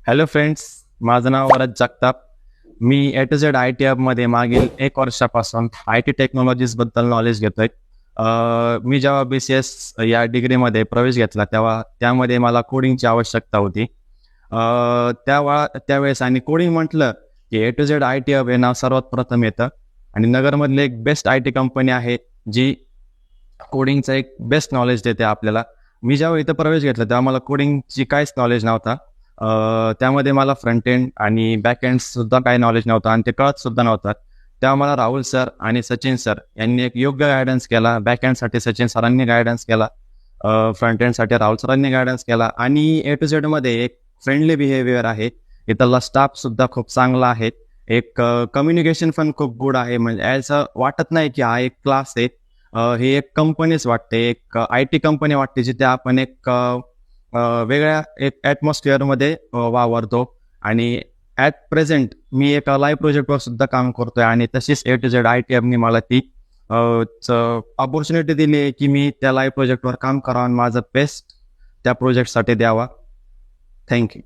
Hello friends, माझं नाव वरद जगताप. मी A to Z IT हबमध्ये मागील 1 वर्षापासून IT टेक्नॉलॉजीजबद्दल नॉलेज घेतोय. मी जेव्हा BCS या डिग्रीमध्ये प्रवेश घेतला तेव्हा त्यामध्ये मला कोडिंगची आवश्यकता होती. त्यावेळेस आणि कोडिंग म्हटलं की A to Z IT hub हे नाव सर्वात प्रथम येतं आणि नगरमधली एक बेस्ट IT कंपनी आहे जी कोडिंगचं एक बेस्ट नॉलेज देते आपल्याला. मी जेव्हा इथं प्रवेश घेतला तेव्हा मला कोडिंगची काहीच नॉलेज नव्हता. त्यामध्ये मला फ्रंट एंड आणि बॅक एंड सुद्धा काही नॉलेज नव्हतं आणि ते कळत सुद्धा नव्हतं. तेव्हा मला राहुल सर आणि सचिन सर यांनी एक योग्य गायडन्स केला. बॅक एंडसाठी सचिन सरांनी गायडन्स केला, फ्रंट एंडसाठी राहुल सरांनी गायडन्स केला आणि A to Z मध्ये एक फ्रेंडली बिहेवियर आहे. इथला स्टाफ सुद्धा खूप चांगला आहे. एक कम्युनिकेशन पण खूप गुड आहे. म्हणजे असं वाटत नाही की हा एक क्लास आहे. ही एक कंपनीच वाटते, एक IT कंपनी वाटते जिथे आपण एक वेगळ्या एक ॲटमॉस्फिअरमध्ये वावरतो. आणि ॲट प्रेझेंट मी एका लाईव्ह प्रोजेक्टवर सुद्धा काम करतोय आणि तशीच A to Z IT हबनी मला ती अपॉर्च्युनिटी दिली आहे की मी त्या लाईव्ह प्रोजेक्टवर काम करावं आणि माझं बेस्ट त्या प्रोजेक्टसाठी द्यावा. थँक्यू.